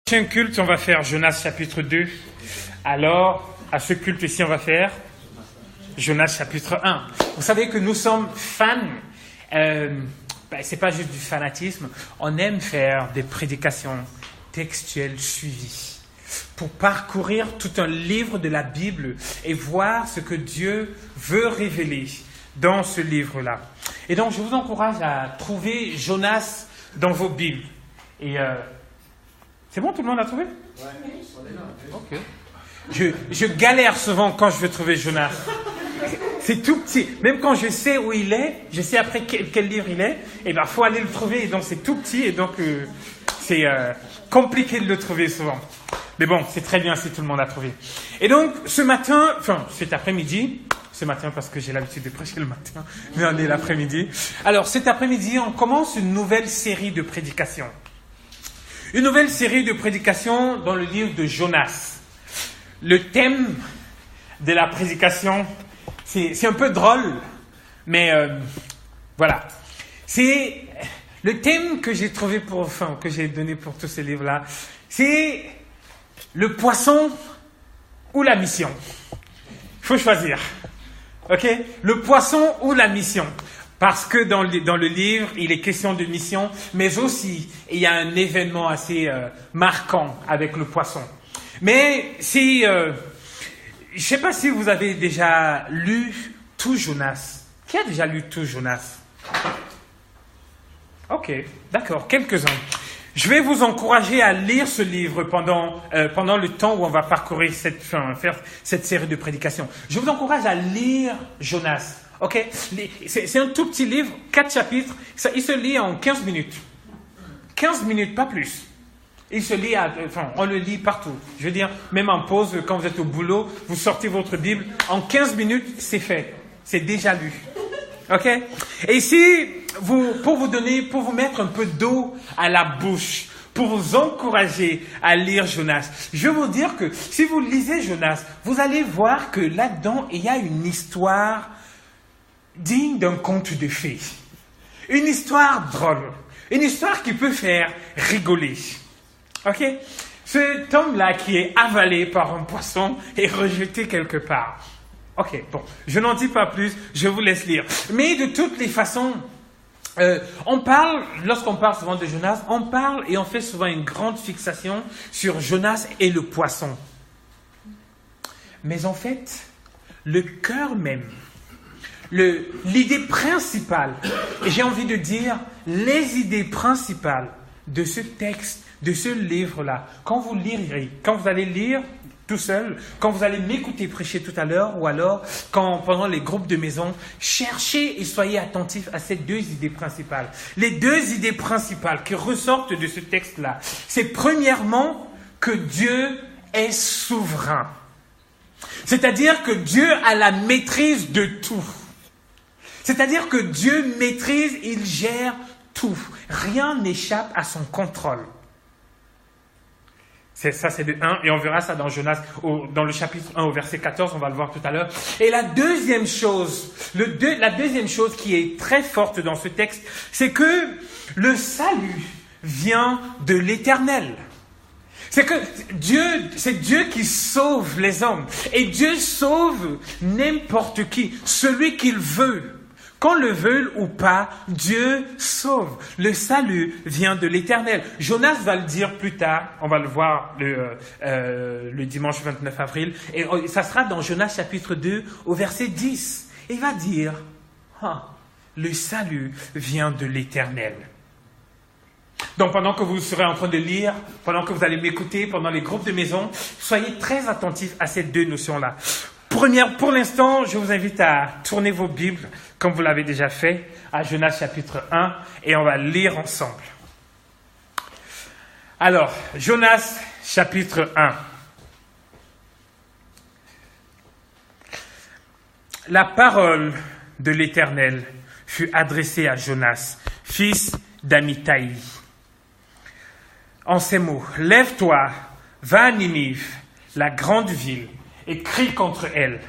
Prochain culte, on va faire Jonas chapitre 2. Alors, à ce culte-ci, on va faire Jonas chapitre 1. Vous savez que nous sommes fans, c'est pas juste du fanatisme, on aime faire des prédications textuelles suivies pour parcourir tout un livre de la Bible et voir ce que Dieu veut révéler dans ce livre-là. Et donc, je vous encourage à trouver Jonas dans vos Bibles. Et c'est bon, tout le monde a trouvé? Oui, on est là. Ok. Je galère souvent quand je veux trouver Jonas. C'est tout petit. Même quand je sais où il est, je sais après quel livre il est, et ben faut aller le trouver. Et donc c'est tout petit, et donc c'est compliqué de le trouver souvent. Mais bon, c'est très bien si tout le monde a trouvé. Et donc cet après-midi, ce matin parce que j'ai l'habitude de prêcher le matin, mais on est l'après-midi. Alors cet après-midi, on commence une nouvelle série de prédications. Une nouvelle série de prédications dans le livre de Jonas. Le thème de la prédication, c'est un peu drôle, mais voilà. C'est le thème que j'ai trouvé que j'ai donné pour tous ces livres-là. C'est le poisson ou la mission. Il faut choisir. Ok? Le poisson ou la mission. Parce que dans le livre, il est question de mission, mais aussi, il y a un événement assez marquant avec le poisson. Mais je ne sais pas si vous avez déjà lu tout Jonas. Qui a déjà lu tout Jonas? Ok, d'accord, quelques-uns. Je vais vous encourager à lire ce livre pendant le temps où on va parcourir faire cette série de prédications. Je vous encourage à lire Jonas. Ok, c'est un tout petit livre, 4 chapitres. Il se lit en 15 minutes. 15 minutes, pas plus. Il se lit, on le lit partout. Je veux dire, même en pause, quand vous êtes au boulot, vous sortez votre Bible. En 15 minutes, c'est fait. C'est déjà lu. Ok? Et ici, pour vous mettre un peu d'eau à la bouche, pour vous encourager à lire Jonas, je vais vous dire que si vous lisez Jonas, vous allez voir que là-dedans, il y a une histoire digne d'un conte de fées. Une histoire drôle. Une histoire qui peut faire rigoler. Ok? Cet homme-là qui est avalé par un poisson et rejeté quelque part. Ok, bon, je n'en dis pas plus, je vous laisse lire. Mais de toutes les façons, lorsqu'on parle souvent de Jonas, on parle et on fait souvent une grande fixation sur Jonas et le poisson. Mais en fait, le cœur même, l'idée principale, et j'ai envie de dire les idées principales de ce texte, de ce livre-là, quand vous allez lire tout seul, quand vous allez m'écouter prêcher tout à l'heure, ou alors pendant les groupes de maison, cherchez et soyez attentifs à ces deux idées principales. Les deux idées principales qui ressortent de ce texte-là, c'est premièrement que Dieu est souverain. C'est-à-dire que Dieu a la maîtrise de tout. C'est-à-dire que Dieu maîtrise, il gère tout. Rien n'échappe à son contrôle. C'est de 1, et on verra ça dans Jonas, dans le chapitre 1 au verset 14, on va le voir tout à l'heure. Et la deuxième chose qui est très forte dans ce texte, c'est que le salut vient de l'Éternel. C'est Dieu qui sauve les hommes. Et Dieu sauve n'importe qui, celui qu'il veut. Qu'on le veuille ou pas, Dieu sauve. Le salut vient de l'Éternel. Jonas va le dire plus tard, on va le voir le dimanche 29 avril, et ça sera dans Jonas chapitre 2 au verset 10. Et il va dire, le salut vient de l'Éternel. Donc pendant que vous serez en train de lire, pendant que vous allez m'écouter, pendant les groupes de maison, soyez très attentifs à ces deux notions-là. Pour l'instant, je vous invite à tourner vos Bibles, comme vous l'avez déjà fait, à Jonas chapitre 1, et on va lire ensemble. Alors, Jonas chapitre 1. La parole de l'Éternel fut adressée à Jonas, fils d'Amittai. En ces mots, « Lève-toi, va à Ninive, la grande ville, et crie contre elle.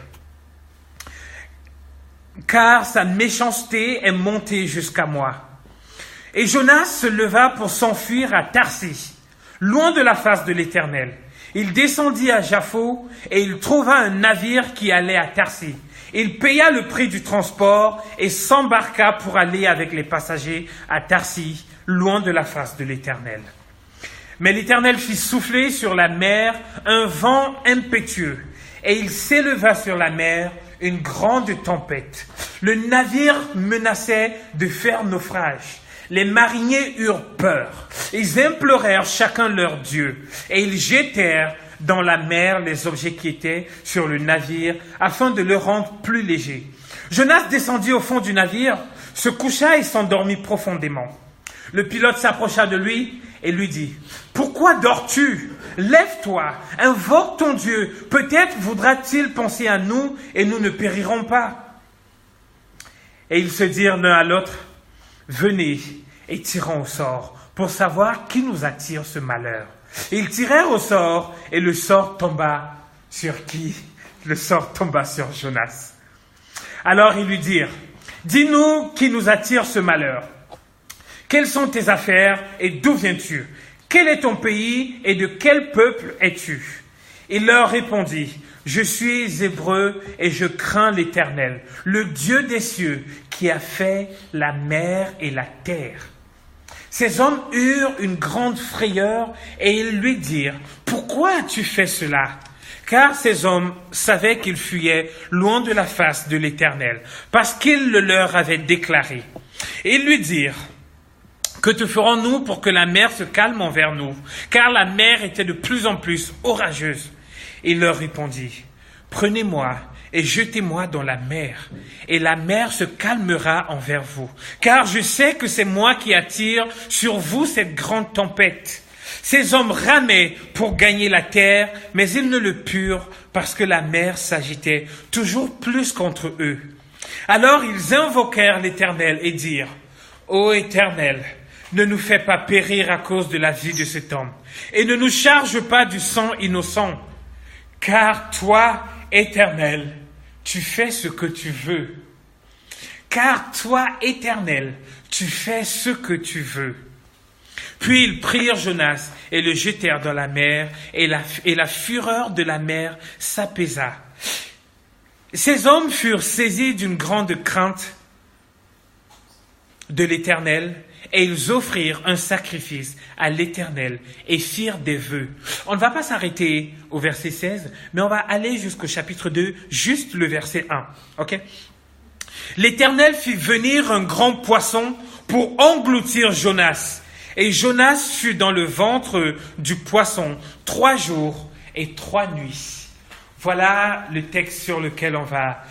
Car sa méchanceté est montée jusqu'à moi. » Et Jonas se leva pour s'enfuir à Tarsis, loin de la face de l'Éternel. Il descendit à Jaffo et il trouva un navire qui allait à Tarsis. Il paya le prix du transport et s'embarqua pour aller avec les passagers à Tarsis, loin de la face de l'Éternel. Mais l'Éternel fit souffler sur la mer un vent impétueux, et il s'éleva sur la mer une grande tempête. Le navire menaçait de faire naufrage. Les mariniers eurent peur. Ils implorèrent chacun leur Dieu, et ils jetèrent dans la mer les objets qui étaient sur le navire, afin de le rendre plus léger. Jonas descendit au fond du navire, se coucha et s'endormit profondément. Le pilote s'approcha de lui et lui dit, « Pourquoi dors-tu? Lève-toi, invoque ton Dieu. Peut-être voudra-t-il penser à nous et nous ne périrons pas. » Et ils se dirent l'un à l'autre, « Venez et tirons au sort pour savoir qui nous attire ce malheur. » Ils tirèrent au sort et le sort tomba sur qui? Le sort tomba sur Jonas. Alors ils lui dirent, « Dis-nous qui nous attire ce malheur. Quelles sont tes affaires et d'où viens-tu? Quel est ton pays et de quel peuple es-tu? » Il leur répondit, « Je suis hébreu et je crains l'Éternel, le Dieu des cieux qui a fait la mer et la terre. » Ces hommes eurent une grande frayeur et ils lui dirent, « Pourquoi as-tu fait cela? » Car ces hommes savaient qu'ils fuyaient loin de la face de l'Éternel, parce qu'il le leur avait déclaré. Et ils lui dirent, « Que te ferons-nous pour que la mer se calme envers nous? Car la mer était de plus en plus orageuse. » Il leur répondit, « Prenez-moi et jetez-moi dans la mer, et la mer se calmera envers vous. Car je sais que c'est moi qui attire sur vous cette grande tempête. » Ces hommes ramaient pour gagner la terre, mais ils ne le purent parce que la mer s'agitait toujours plus contre eux. Alors ils invoquèrent l'Éternel et dirent, « Ô Éternel, ne nous fais pas périr à cause de la vie de cet homme, et ne nous charge pas du sang innocent. Car toi, Éternel, tu fais ce que tu veux. Car toi, Éternel, tu fais ce que tu veux. » Puis ils prirent Jonas et le jetèrent dans la mer, et la fureur de la mer s'apaisa. Ces hommes furent saisis d'une grande crainte de l'Éternel, et ils offrirent un sacrifice à l'Éternel et firent des vœux. On ne va pas s'arrêter au verset 16, mais on va aller jusqu'au chapitre 2, juste le verset 1. Ok? L'Éternel fit venir un grand poisson pour engloutir Jonas. Et Jonas fut dans le ventre du poisson 3 jours et 3 nuits. Voilà le texte sur lequel on va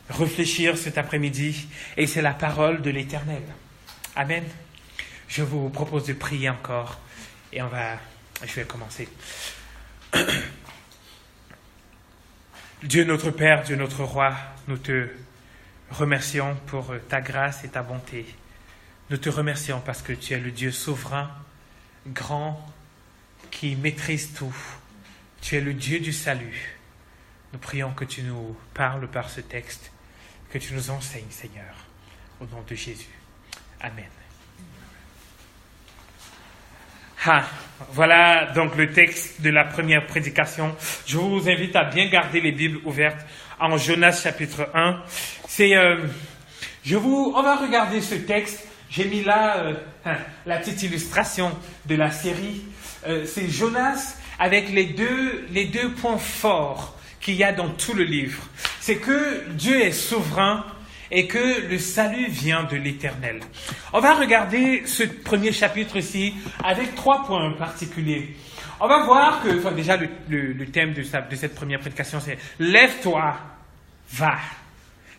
réfléchir cet après-midi. Et c'est la parole de l'Éternel. Amen. Je vous propose de prier encore. Et je vais commencer. Dieu notre Père, Dieu notre Roi, nous te remercions pour ta grâce et ta bonté. Nous te remercions parce que tu es le Dieu souverain, grand, qui maîtrise tout. Tu es le Dieu du salut. Nous prions que tu nous parles par ce texte, que tu nous enseignes, Seigneur, au nom de Jésus. Amen. Voilà donc le texte de la première prédication. Je vous invite à bien garder les Bibles ouvertes en Jonas chapitre 1. On va regarder ce texte. J'ai mis là la petite illustration de la série. C'est Jonas avec les deux points forts qu'il y a dans tout le livre. C'est que Dieu est souverain et que le salut vient de l'Éternel. On va regarder ce premier chapitre ici avec 3 points particuliers. On va voir que, déjà le thème de cette première prédication, c'est « Lève-toi, va ».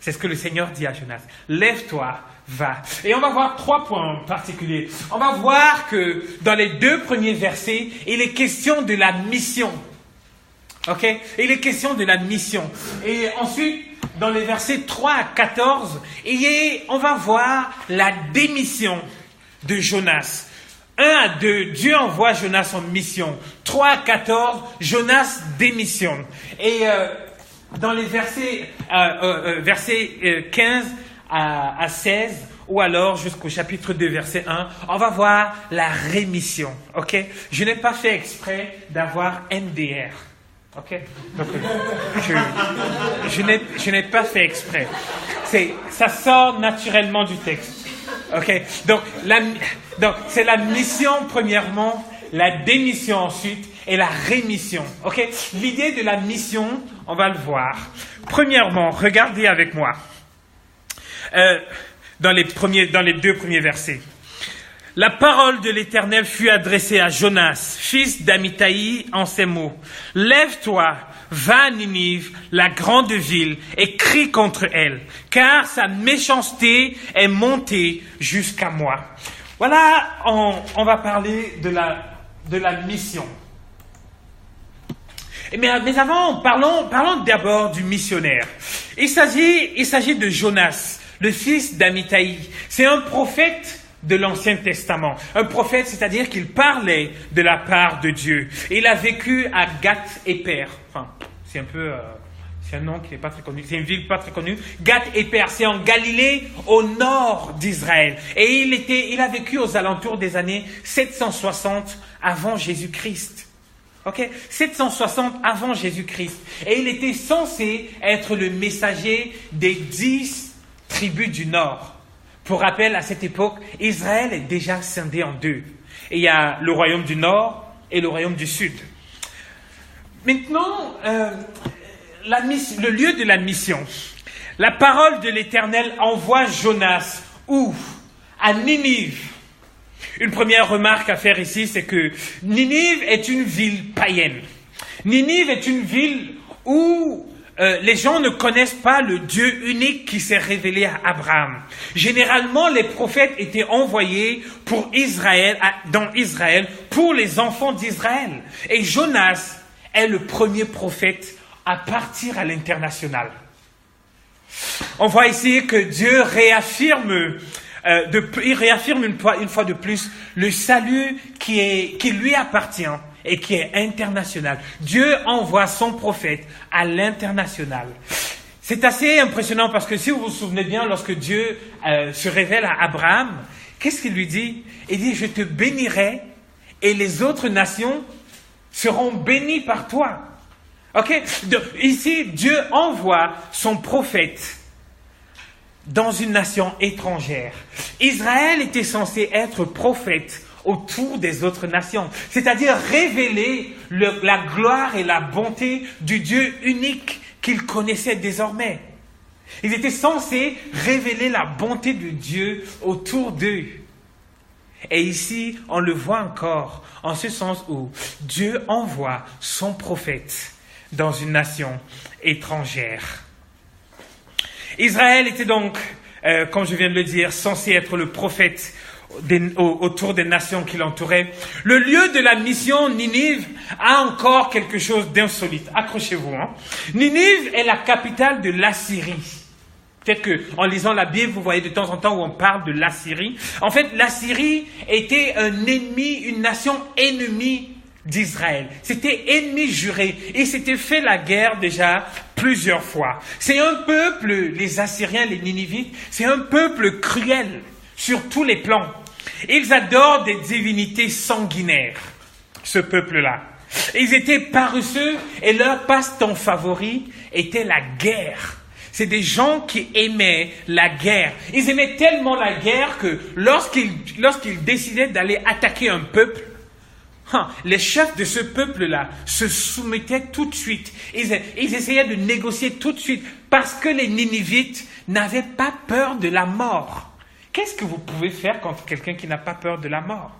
C'est ce que le Seigneur dit à Jonas. « Lève-toi, va ». Et on va voir 3 points particuliers. On va voir que dans les 2 premiers versets, il est question de la mission. Ok? Il est question de la mission. Et ensuite, dans les versets 3 à 14, on va voir la démission de Jonas. 1 à 2, Dieu envoie Jonas en mission. 3 à 14, Jonas démissionne. Et dans les versets 15 à 16, ou alors jusqu'au chapitre 2, verset 1, on va voir la rémission. Ok? Je n'ai pas fait exprès d'avoir MDR. Ok? Donc, je n'ai pas fait exprès. Ça sort naturellement du texte. Ok? Donc, c'est la mission premièrement, la démission ensuite et la rémission. Ok? L'idée de la mission, on va le voir. Premièrement, regardez avec moi dans les 2 premiers versets. La parole de l'Éternel fut adressée à Jonas, fils d'Amittai, en ces mots. Lève-toi, va à Ninive, la grande ville, et crie contre elle, car sa méchanceté est montée jusqu'à moi. Voilà, on va parler de la mission. Mais avant, parlons d'abord du missionnaire. Il s'agit de Jonas, le fils d'Amittai. C'est un prophète de l'Ancien Testament. Un prophète, c'est-à-dire qu'il parlait de la part de Dieu. Il a vécu à Gath-Hépher. Enfin, c'est un nom qui n'est pas très connu. C'est une ville pas très connue. Gath-Hépher, c'est en Galilée, au nord d'Israël. Et il a vécu aux alentours des années 760 avant Jésus-Christ. Ok, 760 avant Jésus-Christ. Et il était censé être le messager des 10 tribus du Nord. Pour rappel, à cette époque, Israël est déjà scindé en 2. Et il y a le royaume du Nord et le royaume du Sud. Maintenant, le lieu de la mission. La parole de l'Éternel envoie Jonas où? À Ninive. Une première remarque à faire ici, c'est que Ninive est une ville païenne. Ninive est une ville où les gens ne connaissent pas le Dieu unique qui s'est révélé à Abraham. Généralement, les prophètes étaient envoyés dans Israël pour les enfants d'Israël. Et Jonas est le premier prophète à partir à l'international. On voit ici que Dieu réaffirme une fois de plus le salut qui lui appartient et qui est international. Dieu envoie son prophète à l'international. C'est assez impressionnant parce que si vous vous souvenez bien, lorsque Dieu se révèle à Abraham, qu'est-ce qu'il lui dit? Il dit, je te bénirai et les autres nations seront bénies par toi. Ok? Donc, ici, Dieu envoie son prophète dans une nation étrangère. Israël était censé être prophète autour des autres nations, c'est-à-dire révéler la gloire et la bonté du Dieu unique qu'ils connaissaient désormais. Ils étaient censés révéler la bonté de Dieu autour d'eux. Et ici, on le voit encore, en ce sens où Dieu envoie son prophète dans une nation étrangère. Israël était donc, comme je viens de le dire, censé être le prophète autour des nations qui l'entouraient. Le lieu de la mission, Ninive, a encore quelque chose d'insolite. Accrochez-vous. Ninive est la capitale de l'Assyrie. Peut-être qu'en lisant la Bible, vous voyez de temps en temps où on parle de l'Assyrie. En fait, l'Assyrie était un ennemi, une nation ennemie d'Israël. C'était ennemi juré. Et s'était fait la guerre déjà plusieurs fois. C'est un peuple, les Assyriens, les Ninivites, c'est un peuple cruel sur tous les plans. Ils adorent des divinités sanguinaires, ce peuple-là. Ils étaient paresseux et leur passe-temps favori était la guerre. C'est des gens qui aimaient la guerre. Ils aimaient tellement la guerre que lorsqu'ils décidaient d'aller attaquer un peuple, les chefs de ce peuple-là se soumettaient tout de suite. Ils essayaient de négocier tout de suite parce que les Ninivites n'avaient pas peur de la mort. Qu'est-ce que vous pouvez faire contre quelqu'un qui n'a pas peur de la mort?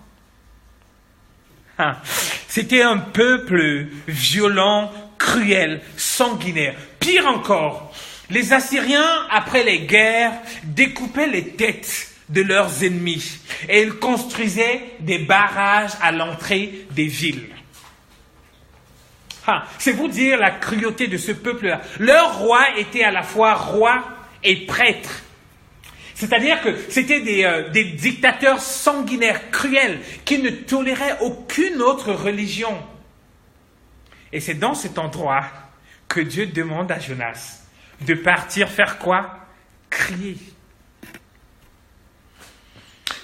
C'était un peuple violent, cruel, sanguinaire. Pire encore, les Assyriens, après les guerres, découpaient les têtes de leurs ennemis et ils construisaient des barrages à l'entrée des villes. C'est vous dire la cruauté de ce peuple-là. Leur roi était à la fois roi et prêtre. C'est-à-dire que c'était des dictateurs sanguinaires, cruels, qui ne toléraient aucune autre religion. Et c'est dans cet endroit que Dieu demande à Jonas de partir faire quoi? Crier.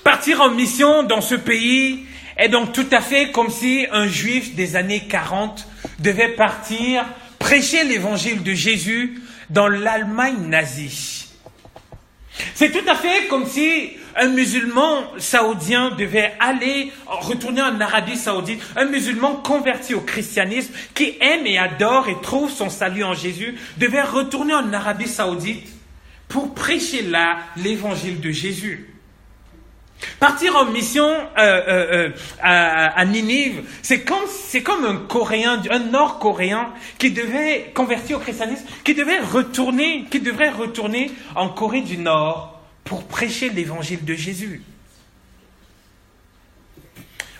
Partir en mission dans ce pays est donc tout à fait comme si un juif des années 40 devait partir prêcher l'évangile de Jésus dans l'Allemagne nazie. C'est tout à fait comme si un musulman saoudien devait retourner en Arabie Saoudite, un musulman converti au christianisme, qui aime et adore et trouve son salut en Jésus, devait retourner en Arabie Saoudite pour prêcher là l'évangile de Jésus. Partir en mission à Ninive, c'est comme un Coréen, un Nord-Coréen qui devait convertir au christianisme, qui devrait retourner en Corée du Nord pour prêcher l'évangile de Jésus.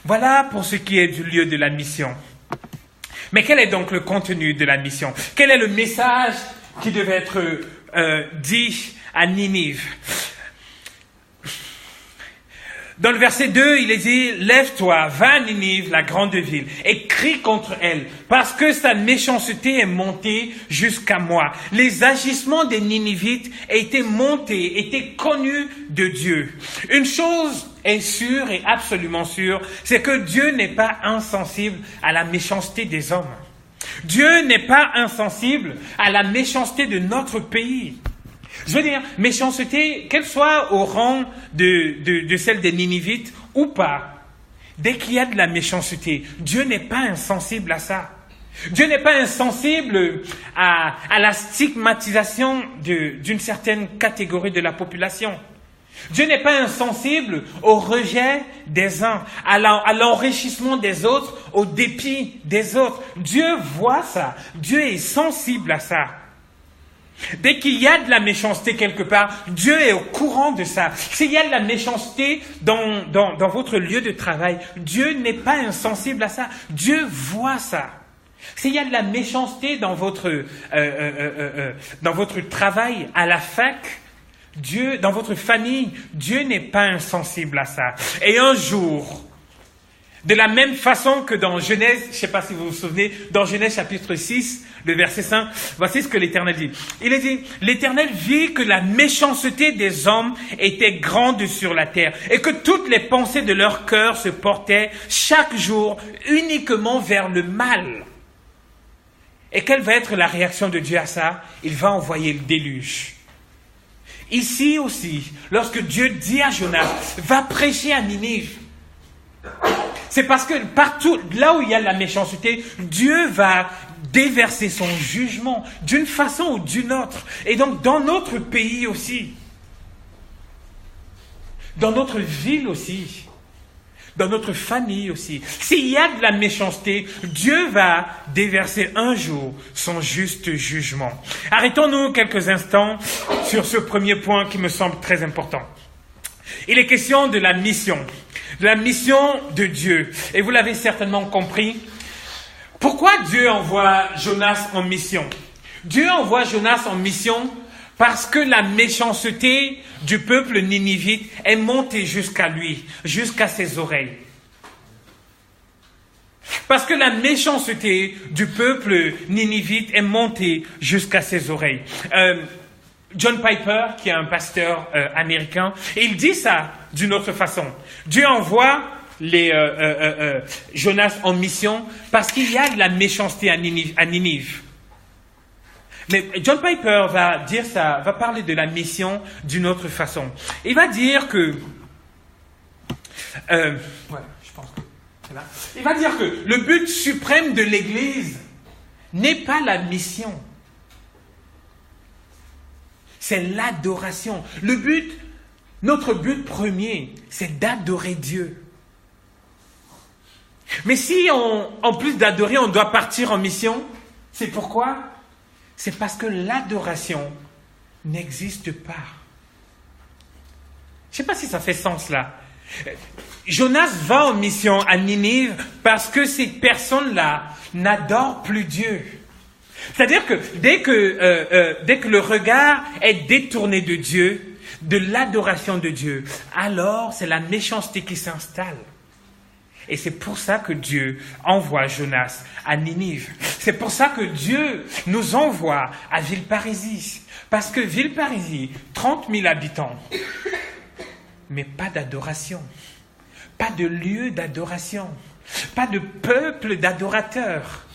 Voilà pour ce qui est du lieu de la mission. Mais quel est donc le contenu de la mission? Quel est le message qui devait être dit à Ninive? Dans le verset 2, il est dit, « Lève-toi, va à Ninive, la grande ville, et crie contre elle, parce que sa méchanceté est montée jusqu'à moi. » Les agissements des Ninivites étaient connus de Dieu. Une chose est sûre et absolument sûre, c'est que Dieu n'est pas insensible à la méchanceté des hommes. Dieu n'est pas insensible à la méchanceté de notre pays. Je veux dire, méchanceté, qu'elle soit au rang de celle des Ninivites ou pas, dès qu'il y a de la méchanceté, Dieu n'est pas insensible à ça. Dieu n'est pas insensible à la stigmatisation d'une certaine catégorie de la population. Dieu n'est pas insensible au rejet des uns, à l'enrichissement des autres, au dépit des autres. Dieu voit ça. Dieu est sensible à ça. Dès qu'il y a de la méchanceté quelque part, Dieu est au courant de ça. S'il y a de la méchanceté dans votre lieu de travail, Dieu n'est pas insensible à ça. Dieu voit ça. S'il y a de la méchanceté dans votre travail, à la fac, dans votre famille, Dieu n'est pas insensible à ça. Et un jour, de la même façon que dans Genèse, je ne sais pas si vous vous souvenez, dans Genèse chapitre 6, le verset 5, voici ce que l'Éternel dit. Il est dit, l'Éternel vit que la méchanceté des hommes était grande sur la terre et que toutes les pensées de leur cœur se portaient chaque jour uniquement vers le mal. Et quelle va être la réaction de Dieu à ça? Il va envoyer le déluge. Ici aussi, lorsque Dieu dit à Jonas, va prêcher à Ninive, c'est parce que partout, là où il y a la méchanceté, Dieu va déverser son jugement d'une façon ou d'une autre. Et donc, dans notre pays aussi, dans notre ville aussi, dans notre famille aussi, s'il y a de la méchanceté, Dieu va déverser un jour son juste jugement. Arrêtons-nous quelques instants sur ce premier point qui me semble très important. Il est question de la mission de Dieu. Et vous l'avez certainement compris. Pourquoi Dieu envoie Jonas en mission? Dieu envoie Jonas en mission parce que la méchanceté du peuple ninivite est montée jusqu'à lui, jusqu'à ses oreilles. Parce que la méchanceté du peuple ninivite est montée jusqu'à ses oreilles. John Piper, qui est un pasteur américain, il dit ça d'une autre façon. Dieu envoie Jonas en mission parce qu'il y a de la méchanceté à Ninive. Mais John Piper va parler de la mission d'une autre façon. Il va dire que, voilà, je pense que c'est là. Il va dire que le but suprême de l'Église n'est pas la mission. C'est l'adoration. Notre but premier, c'est d'adorer Dieu. Mais si en plus d'adorer, on doit partir en mission, c'est pourquoi? C'est parce que l'adoration n'existe pas. Je ne sais pas si ça fait sens là. Jonas va en mission à Ninive parce que ces personnes-là n'adorent plus Dieu. C'est-à-dire que dès que le regard est détourné de Dieu, de l'adoration de Dieu, alors c'est la méchanceté qui s'installe. Et c'est pour ça que Dieu envoie Jonas à Ninive. C'est pour ça que Dieu nous envoie à Villeparisis. Parce que Villeparisis, 30 000 habitants, mais pas d'adoration. Pas de lieu d'adoration. Pas de peuple d'adorateurs.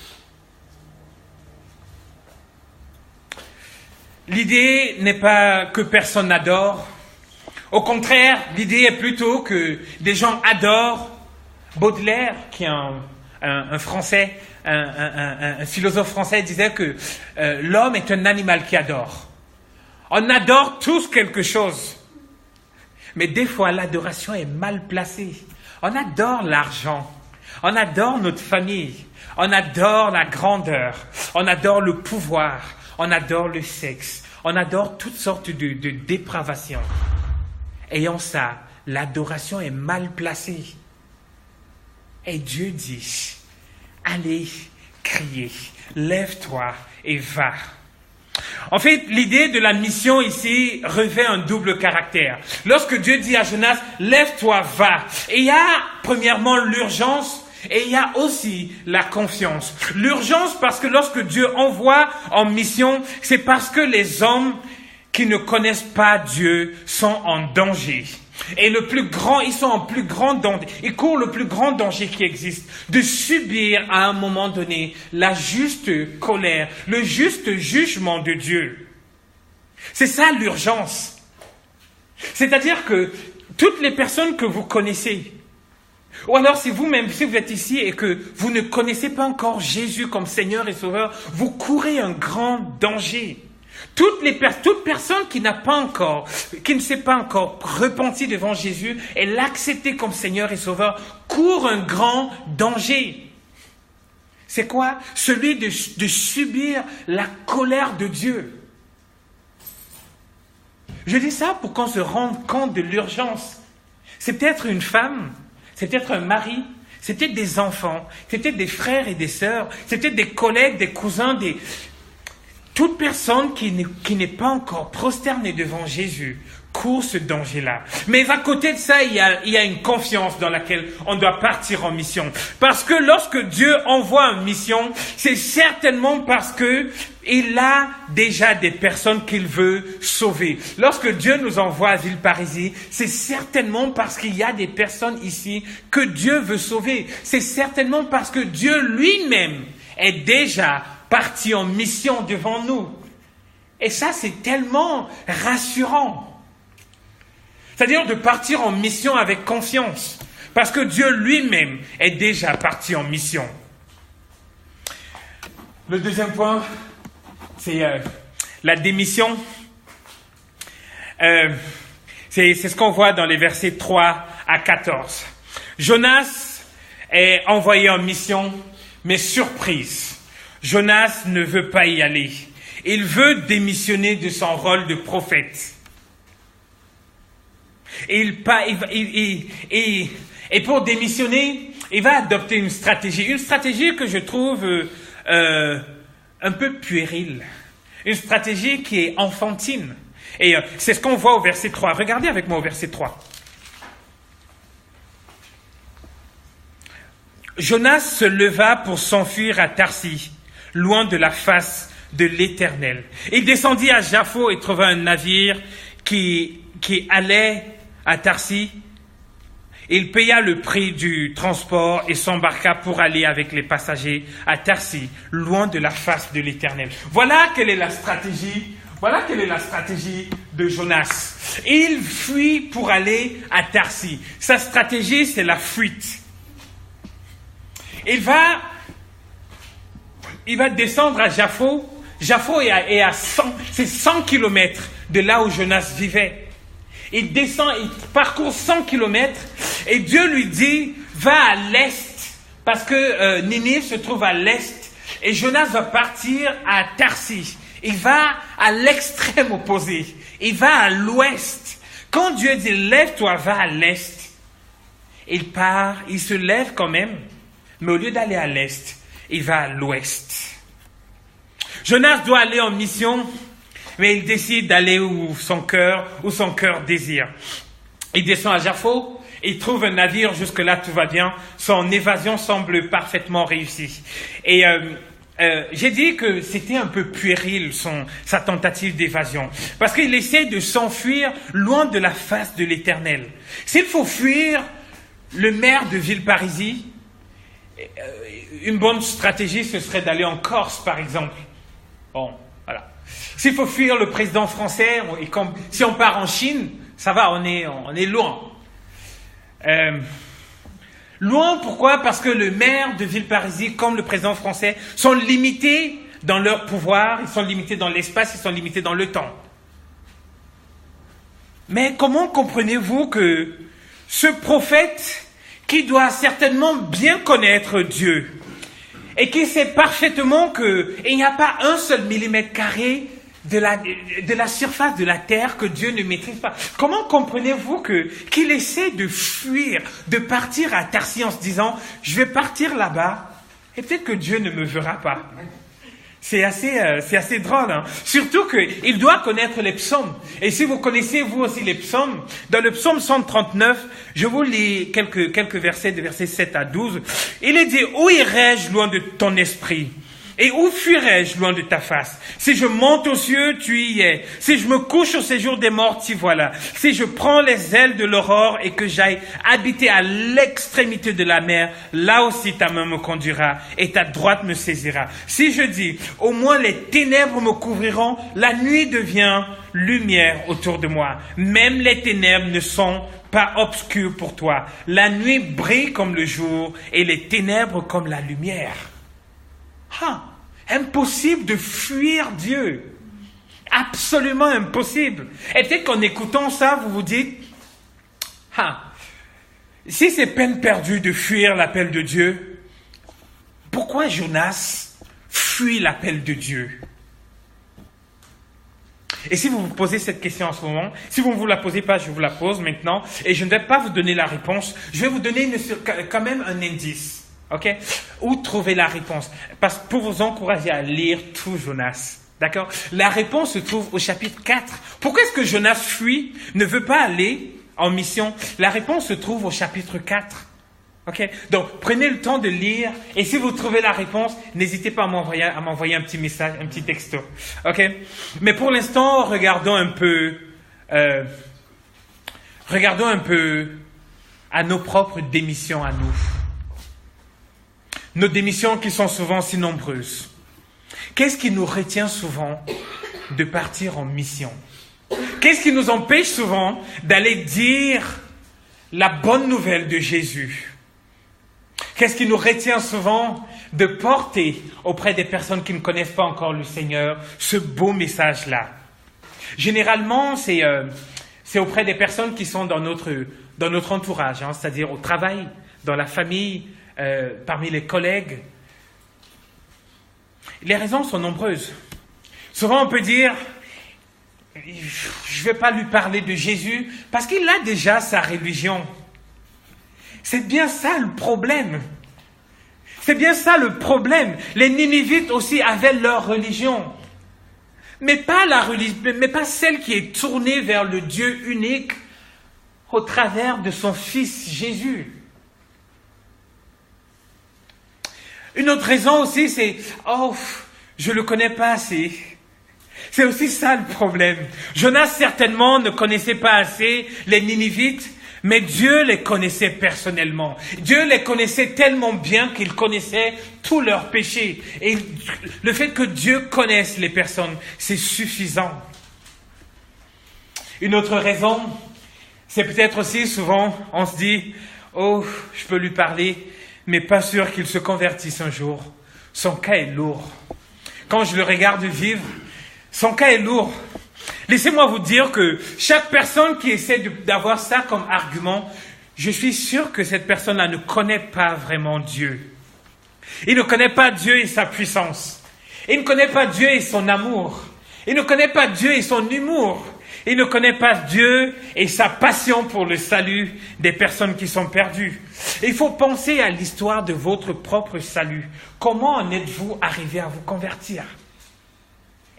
L'idée n'est pas que personne n'adore. Au contraire, l'idée est plutôt que des gens adorent. Baudelaire, qui est un Français, un philosophe français, disait que l'homme est un animal qui adore. On adore tous quelque chose. Mais des fois, l'adoration est mal placée. On adore l'argent. On adore notre famille. On adore la grandeur. On adore le pouvoir. On adore le sexe. On adore toutes sortes de dépravations. Ayant ça, l'adoration est mal placée. Et Dieu dit, allez crier, lève-toi et va. En fait, l'idée de la mission ici revêt un double caractère. Lorsque Dieu dit à Jonas, lève-toi, va. Et il y a premièrement l'urgence et il y a aussi la confiance. L'urgence parce que lorsque Dieu envoie en mission, c'est parce que les hommes qui ne connaissent pas Dieu sont en danger. Et ils sont en plus grand danger. Ils courent le plus grand danger qui existe, de subir à un moment donné la juste colère, le juste jugement de Dieu. C'est ça l'urgence. C'est-à-dire que toutes les personnes que vous connaissez, ou alors si vous êtes ici et que vous ne connaissez pas encore Jésus comme Seigneur et Sauveur, vous courez un grand danger. Toute personne qui ne s'est pas encore repenti devant Jésus et l'accepter comme Seigneur et Sauveur, court un grand danger. C'est quoi? Celui de subir la colère de Dieu. Je dis ça pour qu'on se rende compte de l'urgence. C'est peut-être une femme, c'est peut-être un mari, c'est peut-être des enfants, c'est peut-être des frères et des sœurs, c'est peut-être des collègues, des cousins, toute personne qui n'est pas encore prosternée devant Jésus court ce danger-là. Mais à côté de ça, il y a une confiance dans laquelle on doit partir en mission. Parce que lorsque Dieu envoie une mission, c'est certainement parce que il a déjà des personnes qu'il veut sauver. Lorsque Dieu nous envoie à Villeparisis, c'est certainement parce qu'il y a des personnes ici que Dieu veut sauver. C'est certainement parce que Dieu lui-même est déjà parti en mission devant nous. Et ça, c'est tellement rassurant. C'est-à-dire de partir en mission avec confiance. Parce que Dieu lui-même est déjà parti en mission. Le deuxième point, c'est la démission. C'est ce qu'on voit dans les versets 3 à 14. Jonas est envoyé en mission, mais surprise. Jonas ne veut pas y aller. Il veut démissionner de son rôle de prophète. Et pour démissionner, il va adopter une stratégie que je trouve un peu puérile. Une stratégie qui est enfantine. Et c'est ce qu'on voit au verset 3. Regardez avec moi au verset 3. Jonas se leva pour s'enfuir à Tarsis, loin de la face de l'Éternel. Il descendit à Jaffo et trouva un navire qui allait à Tarsis. Il paya le prix du transport et s'embarqua pour aller avec les passagers à Tarsis, loin de la face de l'Éternel. Voilà quelle est la stratégie. Voilà quelle est la stratégie de Jonas. Il fuit pour aller à Tarsis. Sa stratégie, c'est la fuite. Il va descendre à Jaffo. Jaffo est à 100 km de là où Jonas vivait. Il descend, il parcourt 100 km et Dieu lui dit, va à l'est, parce que Ninive se trouve à l'est et Jonas va partir à Tarsis. Il va à l'extrême opposé. Il va à l'ouest. Quand Dieu dit, lève-toi, va à l'est, il part, il se lève quand même, mais au lieu d'aller à l'est, il va à l'ouest. Jonas doit aller en mission, mais il décide d'aller où son cœur désire. Il descend à Jaffo, il trouve un navire, jusque-là tout va bien, son évasion semble parfaitement réussie. Et j'ai dit que c'était un peu puéril sa tentative d'évasion. Parce qu'il essaie de s'enfuir loin de la face de l'Éternel. S'il faut fuir le maire de Villeparisis, une bonne stratégie, ce serait d'aller en Corse, par exemple. Bon, voilà. S'il faut fuir le président français, si on part en Chine, ça va, on est loin. Loin, pourquoi? Parce que le maire de Villeparisis, comme le président français, sont limités dans leur pouvoir, ils sont limités dans l'espace, ils sont limités dans le temps. Mais comment comprenez-vous que ce prophète, qui doit certainement bien connaître Dieu, et qui sait parfaitement qu'il n'y a pas un seul millimètre carré de la surface de la terre que Dieu ne maîtrise pas. Comment comprenez-vous qu'il essaie de fuir, de partir à Tarsis en se disant « Je vais partir là-bas et peut-être que Dieu ne me verra pas ». C'est assez drôle, hein? Surtout qu'il doit connaître les psaumes. Et si vous connaissez vous aussi les psaumes, dans le psaume 139, je vous lis quelques versets, de versets 7 à 12. Il est dit « Où irai-je loin de ton esprit ? Et où fuirai-je loin de ta face? Si je monte aux cieux, tu y es. Si je me couche au séjour des morts, t'y voilà. Si je prends les ailes de l'aurore et que j'aille habiter à l'extrémité de la mer, là aussi ta main me conduira et ta droite me saisira. Si je dis, au moins les ténèbres me couvriront, la nuit devient lumière autour de moi. Même les ténèbres ne sont pas obscures pour toi. La nuit brille comme le jour et les ténèbres comme la lumière. Impossible de fuir Dieu. Absolument impossible. Et peut-être qu'en écoutant ça, vous vous dites, si c'est peine perdue de fuir l'appel de Dieu, pourquoi Jonas fuit l'appel de Dieu? Et si vous vous posez cette question en ce moment, si vous ne vous la posez pas, je vous la pose maintenant, et je ne vais pas vous donner la réponse, je vais vous donner quand même un indice. Ok? Où trouver la réponse? Parce que pour vous encourager à lire tout Jonas. D'accord? La réponse se trouve au chapitre 4. Pourquoi est-ce que Jonas fuit, ne veut pas aller en mission? La réponse se trouve au chapitre 4. Ok? Donc, prenez le temps de lire. Et si vous trouvez la réponse, n'hésitez pas à m'envoyer un petit message, un petit texto. Ok? Mais pour l'instant, regardons un peu à nos propres démissions à nous. Nos démissions qui sont souvent si nombreuses. Qu'est-ce qui nous retient souvent de partir en mission? Qu'est-ce qui nous empêche souvent d'aller dire la bonne nouvelle de Jésus? Qu'est-ce qui nous retient souvent de porter auprès des personnes qui ne connaissent pas encore le Seigneur ce beau message-là? Généralement, c'est auprès des personnes qui sont dans notre entourage, hein, c'est-à-dire au travail, dans la famille, parmi les collègues. Les raisons sont nombreuses. Souvent on peut dire, je ne vais pas lui parler de Jésus parce qu'il a déjà sa religion. C'est bien ça le problème. C'est bien ça le problème. Les Ninivites aussi avaient leur religion. Mais pas celle qui est tournée vers le Dieu unique au travers de son Fils Jésus. Une autre raison aussi, c'est je le connais pas assez. C'est aussi ça le problème. Jonas certainement ne connaissait pas assez les Ninivites, mais Dieu les connaissait personnellement. Dieu les connaissait tellement bien qu'il connaissait tous leurs péchés. Et le fait que Dieu connaisse les personnes, c'est suffisant. Une autre raison, c'est peut-être aussi souvent, on se dit, je peux lui parler, mais pas sûr qu'il se convertisse un jour. Son cas est lourd. Quand je le regarde vivre, son cas est lourd. Laissez-moi vous dire que chaque personne qui essaie d'avoir ça comme argument, je suis sûr que cette personne-là ne connaît pas vraiment Dieu. Il ne connaît pas Dieu et sa puissance. Il ne connaît pas Dieu et son amour. Il ne connaît pas Dieu et son humour. Il ne connaît pas Dieu et sa passion pour le salut des personnes qui sont perdues. Et il faut penser à l'histoire de votre propre salut. Comment en êtes-vous arrivé à vous convertir?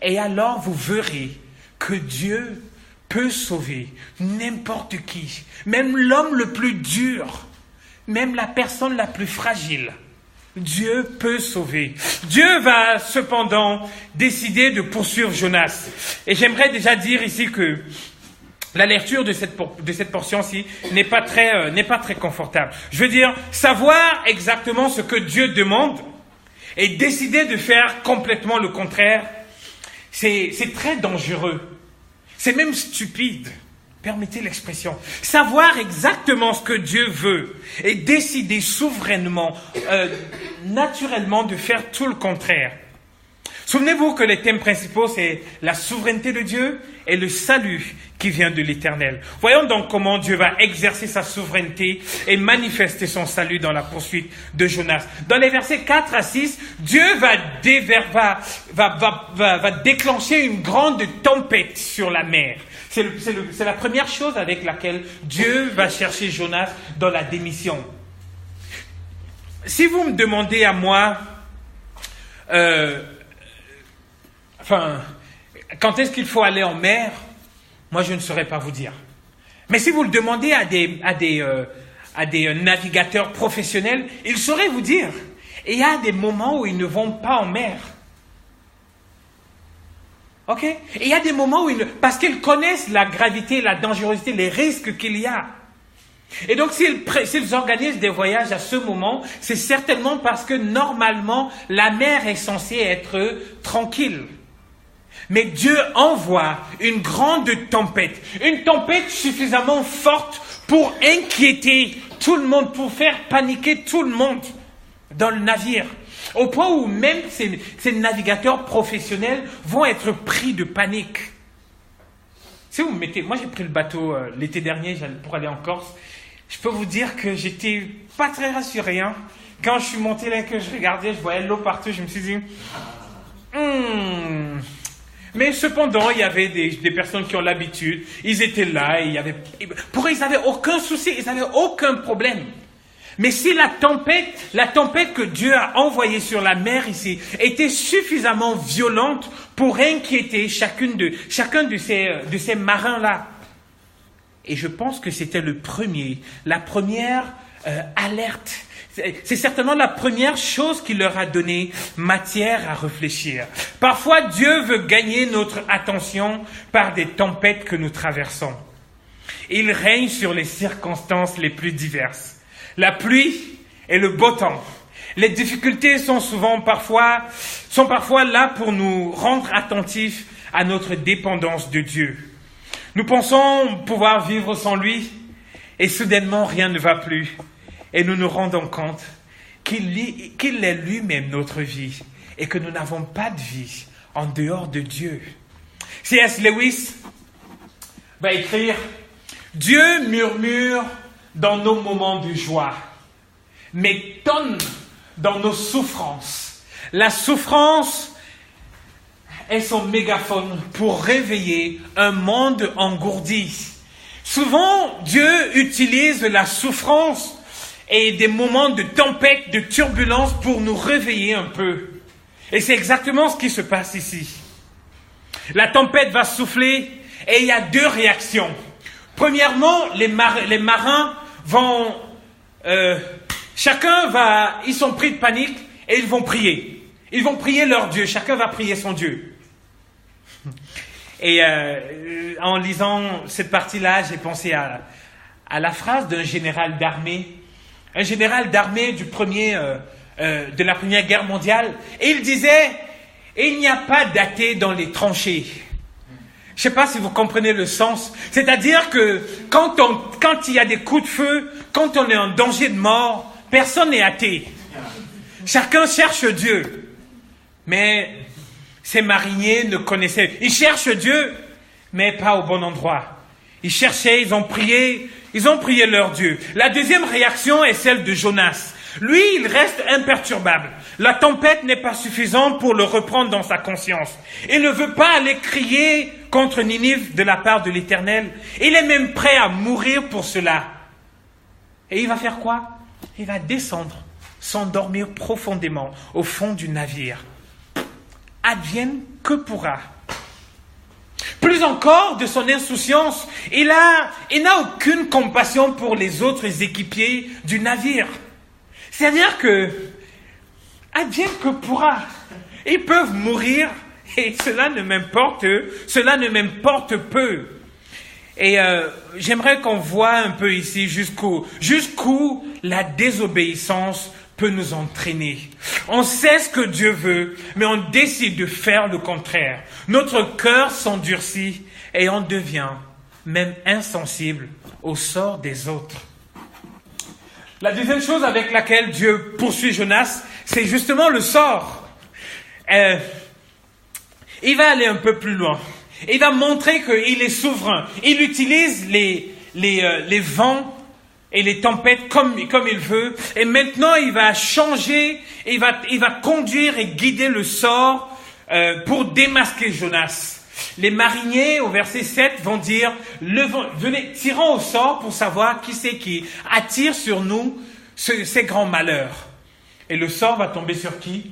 Et alors vous verrez que Dieu peut sauver n'importe qui, même l'homme le plus dur, même la personne la plus fragile. Dieu peut sauver. Dieu va cependant décider de poursuivre Jonas. Et j'aimerais déjà dire ici que la lecture de cette portion-ci n'est pas très confortable. Je veux dire, savoir exactement ce que Dieu demande et décider de faire complètement le contraire, c'est très dangereux. C'est même stupide. Permettez l'expression. Savoir exactement ce que Dieu veut et décider souverainement, naturellement, de faire tout le contraire. Souvenez-vous que les thèmes principaux, c'est la souveraineté de Dieu et le salut qui vient de l'Éternel. Voyons donc comment Dieu va exercer sa souveraineté et manifester son salut dans la poursuite de Jonas. Dans les versets 4 à 6, Dieu va déclencher une grande tempête sur la mer. C'est la première chose avec laquelle Dieu va chercher Jonas dans la démission. Si vous me demandez à moi, quand est-ce qu'il faut aller en mer, moi je ne saurais pas vous dire. Mais si vous le demandez à des navigateurs professionnels, ils sauraient vous dire. Et il y a des moments où ils ne vont pas en mer. Ok? Et il y a des moments où parce qu'ils connaissent la gravité, la dangerosité, les risques qu'il y a. Et donc s'ils organisent des voyages à ce moment, c'est certainement parce que normalement la mer est censée être tranquille. Mais Dieu envoie une grande tempête, une tempête suffisamment forte pour inquiéter tout le monde, pour faire paniquer tout le monde dans le navire. Au point où même ces navigateurs professionnels vont être pris de panique. Si vous me mettez, moi j'ai pris le bateau l'été dernier pour aller en Corse. Je peux vous dire que j'étais pas très rassuré. Quand je suis monté là, que je regardais, je voyais l'eau partout, je me suis dit... Mais cependant, il y avait des personnes qui ont l'habitude. Ils étaient là, et pour eux, ils n'avaient aucun souci, ils n'avaient aucun problème. Mais si la tempête que Dieu a envoyée sur la mer ici, était suffisamment violente pour inquiéter chacun de ces marins-là. Et je pense que c'était la première alerte. C'est certainement la première chose qui leur a donné matière à réfléchir. Parfois, Dieu veut gagner notre attention par des tempêtes que nous traversons. Il règne sur les circonstances les plus diverses. La pluie et le beau temps. Les difficultés sont parfois là pour nous rendre attentifs à notre dépendance de Dieu. Nous pensons pouvoir vivre sans lui et soudainement rien ne va plus. Et nous nous rendons compte qu'il est lui-même notre vie et que nous n'avons pas de vie en dehors de Dieu. C.S. Lewis va écrire « Dieu murmure dans nos moments de joie, mais tonne dans nos souffrances. La souffrance est son mégaphone pour réveiller un monde engourdi. Souvent, Dieu utilise la souffrance et des moments de tempête, de turbulence pour nous réveiller un peu. Et c'est exactement ce qui se passe ici. La tempête va souffler et il y a deux réactions. Premièrement, les marins vont... ils sont pris de panique et ils vont prier. Ils vont prier leur Dieu. Chacun va prier son Dieu. Et en lisant cette partie-là, j'ai pensé à la phrase d'un général d'armée. Un général d'armée de la Première Guerre mondiale. Et il disait, il n'y a pas d'athée dans les tranchées. Je ne sais pas si vous comprenez le sens. C'est-à-dire que quand il y a des coups de feu, quand on est en danger de mort, personne n'est athée. Chacun cherche Dieu. Mais ces mariniers ne connaissaient... Ils cherchent Dieu, mais pas au bon endroit. Ils cherchaient, ils ont prié leur Dieu. La deuxième réaction est celle de Jonas. Lui, il reste imperturbable. La tempête n'est pas suffisante pour le reprendre dans sa conscience. Il ne veut pas aller crier contre Ninive de la part de l'Éternel. Il est même prêt à mourir pour cela. Et il va faire quoi? Il va descendre, s'endormir profondément au fond du navire. Advienne que pourra. Plus encore, de son insouciance, il n'a aucune compassion pour les autres équipiers du navire. C'est-à-dire que advienne que pourra. Ils peuvent mourir et cela ne m'importe peu. Et j'aimerais qu'on voit un peu ici jusqu'où la désobéissance peut nous entraîner. On sait ce que Dieu veut, mais on décide de faire le contraire. Notre cœur s'endurcit et on devient même insensible au sort des autres. La deuxième chose avec laquelle Dieu poursuit Jonas, c'est justement le sort. Il va aller un peu plus loin. Il va montrer qu'il est souverain. Il utilise les vents et les tempêtes comme il veut. Et maintenant, il va changer, il va conduire et guider le sort pour démasquer Jonas. Les mariniers, au verset 7, vont dire, venez, tirons au sort pour savoir qui c'est qui attire sur nous ces grands malheurs. Et le sort va tomber sur qui?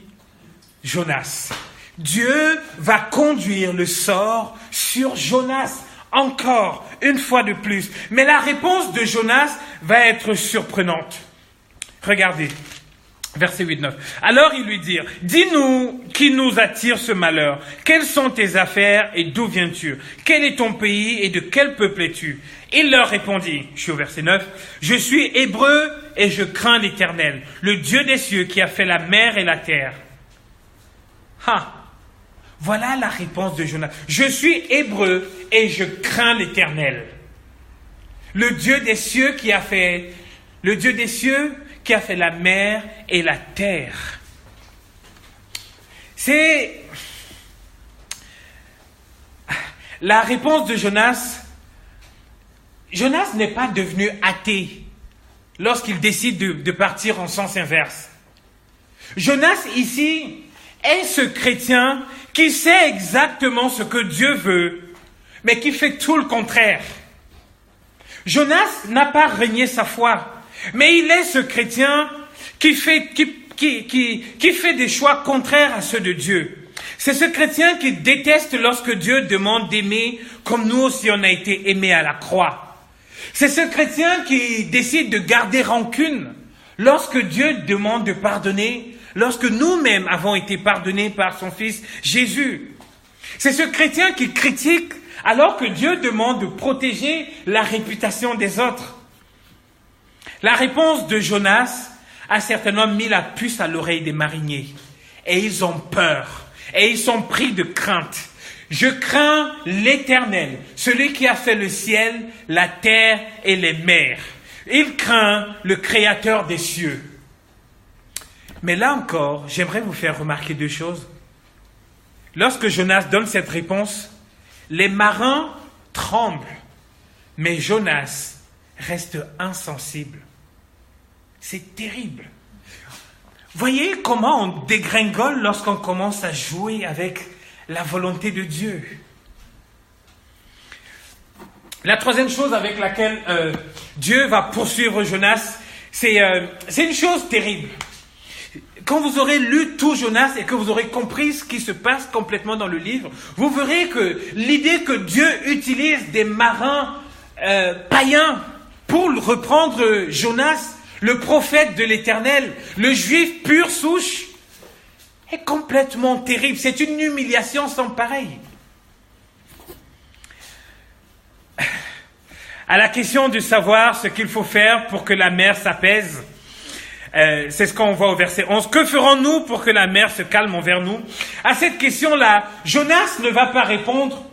Jonas. Dieu va conduire le sort sur Jonas, encore une fois de plus. Mais la réponse de Jonas va être surprenante. Regardez, verset 8-9. Alors ils lui dirent, dis-nous qui nous attire ce malheur. Quelles sont tes affaires et d'où viens-tu? Quel est ton pays et de quel peuple es-tu? Il leur répondit, je suis au verset 9, je suis hébreu et je crains l'Éternel, le Dieu des cieux qui a fait la mer et la terre. Voilà la réponse de Jonas. Je suis hébreu et je crains l'Éternel. Le Dieu des cieux qui a fait la mer et la terre. C'est la réponse de Jonas. Jonas n'est pas devenu athée lorsqu'il décide de partir en sens inverse. Jonas ici est ce chrétien qui sait exactement ce que Dieu veut, mais qui fait tout le contraire. Jonas n'a pas renié sa foi, mais il est ce chrétien qui fait des choix contraires à ceux de Dieu. C'est ce chrétien qui déteste lorsque Dieu demande d'aimer comme nous aussi on a été aimés à la croix. C'est ce chrétien qui décide de garder rancune lorsque Dieu demande de pardonner, lorsque nous-mêmes avons été pardonnés par son Fils Jésus. C'est ce chrétien qui critique alors que Dieu demande de protéger la réputation des autres. La réponse de Jonas a certainement mis la puce à l'oreille des mariniers. Et ils ont peur. Et ils sont pris de crainte. Je crains l'Éternel, celui qui a fait le ciel, la terre et les mers. Il craint le Créateur des cieux. Mais là encore, j'aimerais vous faire remarquer deux choses. Lorsque Jonas donne cette réponse, les marins tremblent, mais Jonas reste insensible. C'est terrible. Voyez comment on dégringole lorsqu'on commence à jouer avec la volonté de Dieu. La troisième chose avec laquelle Dieu va poursuivre Jonas, c'est une chose terrible. Quand vous aurez lu tout Jonas et que vous aurez compris ce qui se passe complètement dans le livre, vous verrez que l'idée que Dieu utilise des marins païens pour reprendre Jonas, le prophète de l'Éternel, le juif pur souche, est complètement terrible. C'est une humiliation sans pareil. À la question de savoir ce qu'il faut faire pour que la mer s'apaise, c'est ce qu'on voit au verset 11. Que ferons-nous pour que la mer se calme envers nous? À cette question-là, Jonas ne va pas répondre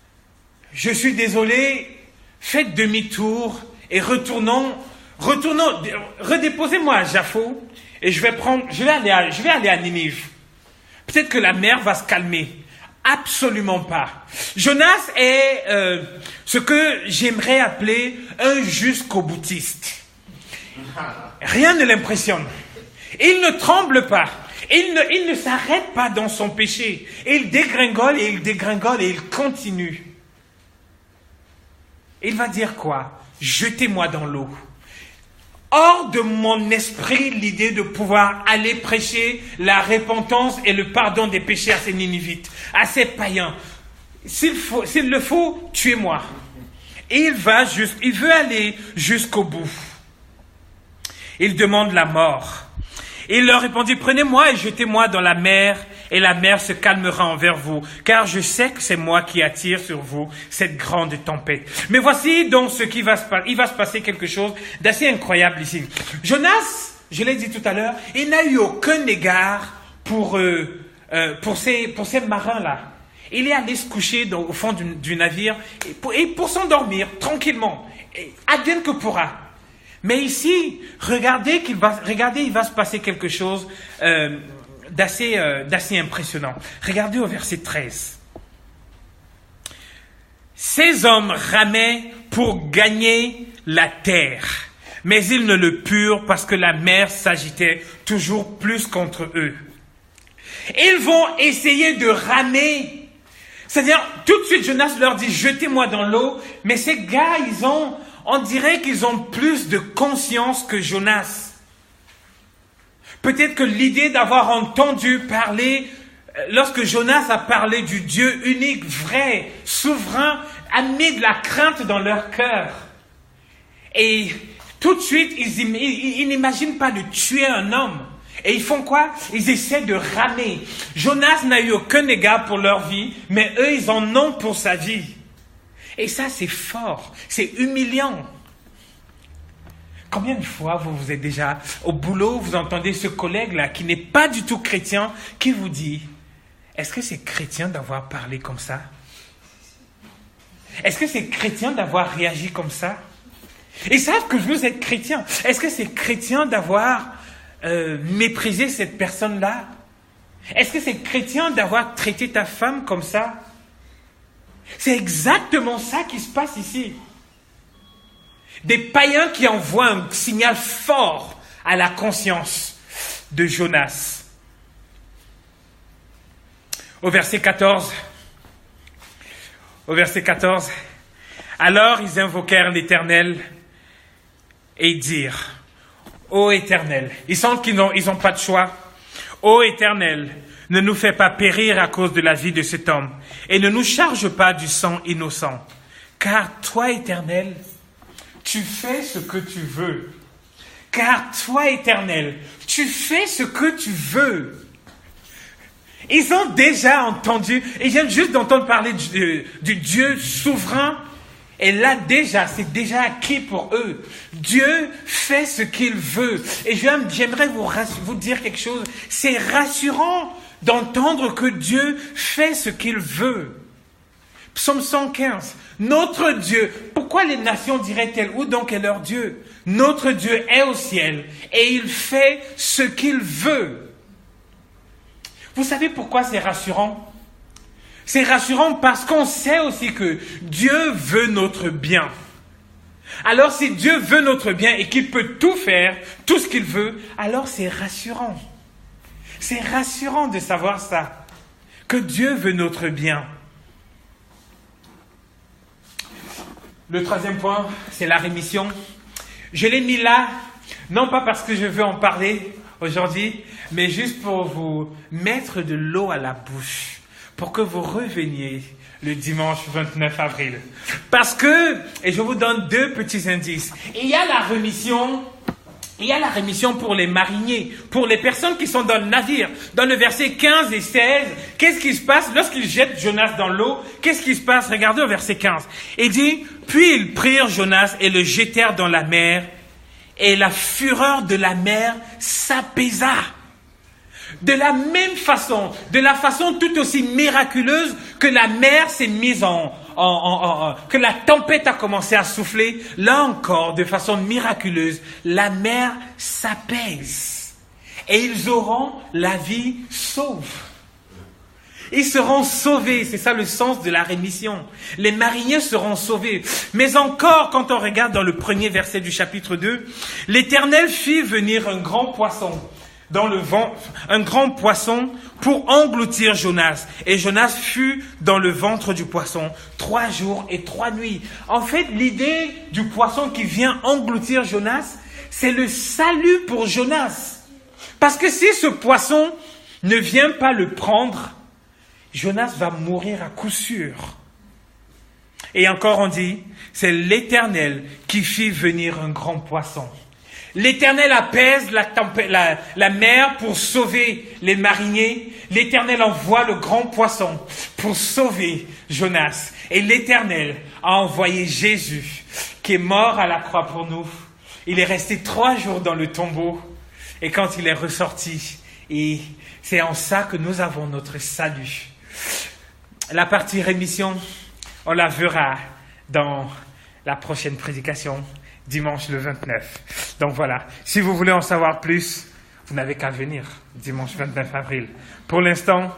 « Je suis désolé, faites demi-tour et retournons, redéposez-moi à Jaffo et je vais aller à Ninive. Peut-être que la mer va se calmer. » Absolument pas. Jonas est ce que j'aimerais appeler un jusqu'au-boutiste. Rien ne l'impressionne. Il ne tremble pas. Il ne s'arrête pas dans son péché. Il dégringole et il continue. Il va dire quoi? Jetez-moi dans l'eau. Hors de mon esprit l'idée de pouvoir aller prêcher la repentance et le pardon des péchés à ces Ninivites, à ces païens. S'il le faut, tuez-moi. Et il veut aller jusqu'au bout. Il demande la mort. Il leur répondit, prenez-moi et jetez-moi dans la mer, et la mer se calmera envers vous, car je sais que c'est moi qui attire sur vous cette grande tempête. Mais voici donc ce qui va se passer. Il va se passer quelque chose d'assez incroyable ici. Jonas, je l'ai dit tout à l'heure, il n'a eu aucun égard pour ces marins-là. Il est allé se coucher au fond du navire et pour s'endormir tranquillement. Advienne que pourra. Mais ici, regardez, il va se passer quelque chose d'assez impressionnant. Regardez au verset 13. Ces hommes ramaient pour gagner la terre, mais ils ne le purent parce que la mer s'agitait toujours plus contre eux. Ils vont essayer de ramer. C'est-à-dire, tout de suite, Jonas leur dit, jetez-moi dans l'eau. Mais ces gars, on dirait qu'ils ont plus de conscience que Jonas. Peut-être que l'idée d'avoir entendu parler, lorsque Jonas a parlé du Dieu unique, vrai, souverain, a mis de la crainte dans leur cœur. Et tout de suite, ils n'imaginent pas de tuer un homme. Et ils font quoi? Ils essaient de ramer. Jonas n'a eu aucun égard pour leur vie, mais eux, ils en ont pour sa vie. Et ça, c'est fort, c'est humiliant. Combien de fois vous êtes déjà au boulot, vous entendez ce collègue-là qui n'est pas du tout chrétien, qui vous dit, est-ce que c'est chrétien d'avoir parlé comme ça? Est-ce que c'est chrétien d'avoir réagi comme ça? Ils savent que vous êtes chrétien. Est-ce que c'est chrétien d'avoir méprisé cette personne-là? Est-ce que c'est chrétien d'avoir traité ta femme comme ça? C'est exactement ça qui se passe ici. Des païens qui envoient un signal fort à la conscience de Jonas. Au verset 14, alors ils invoquèrent l'Éternel et dirent, ô Éternel, ils sentent qu'ils n'ont pas de choix. Ô Éternel, ne nous fais pas périr à cause de la vie de cet homme, et ne nous charge pas du sang innocent. Car toi, Éternel, tu fais ce que tu veux. Car toi, Éternel, tu fais ce que tu veux. Ils ont déjà entendu, ils viennent juste d'entendre parler du Dieu souverain. Et là c'est déjà acquis pour eux. Dieu fait ce qu'il veut. Et j'aimerais vous dire quelque chose. C'est rassurant d'entendre que Dieu fait ce qu'il veut. Psaume 115. Notre Dieu, pourquoi les nations diraient-elles, où donc est leur Dieu? Notre Dieu est au ciel et il fait ce qu'il veut. Vous savez pourquoi c'est rassurant? C'est rassurant parce qu'on sait aussi que Dieu veut notre bien. Alors si Dieu veut notre bien et qu'il peut tout faire, tout ce qu'il veut, alors c'est rassurant. C'est rassurant de savoir ça, que Dieu veut notre bien. Le troisième point, c'est la rémission. Je l'ai mis là, non pas parce que je veux en parler aujourd'hui, mais juste pour vous mettre de l'eau à la bouche, pour que vous reveniez le dimanche 29 avril. Parce que, et je vous donne deux petits indices, il y a la rémission pour les mariniers, pour les personnes qui sont dans le navire. Dans le verset 15 et 16, qu'est-ce qui se passe lorsqu'ils jettent Jonas dans l'eau? Qu'est-ce qui se passe? Regardez au verset 15. Il dit, puis ils prirent Jonas et le jetèrent dans la mer, et la fureur de la mer s'apaisa. De la même façon, de la façon tout aussi miraculeuse que la mer s'est mise que la tempête a commencé à souffler, là encore, de façon miraculeuse, la mer s'apaise. Et ils auront la vie sauve. Ils seront sauvés, c'est ça le sens de la rémission. Les mariniers seront sauvés. Mais encore, quand on regarde dans le premier verset du chapitre 2, l'Éternel fit venir un grand poisson dans le vent, un grand poisson pour engloutir Jonas. Et Jonas fut dans le ventre du poisson 3 jours et 3 nuits. En fait, l'idée du poisson qui vient engloutir Jonas, c'est le salut pour Jonas. Parce que si ce poisson ne vient pas le prendre, Jonas va mourir à coup sûr. Et encore on dit, c'est l'Éternel qui fit venir un grand poisson. L'Éternel apaise la mer pour sauver les mariniers. L'Éternel envoie le grand poisson pour sauver Jonas. Et l'Éternel a envoyé Jésus, qui est mort à la croix pour nous. Il est resté 3 jours dans le tombeau. Et quand il est ressorti, et c'est en ça que nous avons notre salut. La partie rémission, on la verra dans la prochaine prédication, dimanche le 29. Donc voilà, si vous voulez en savoir plus, vous n'avez qu'à venir dimanche 29 avril. Pour l'instant,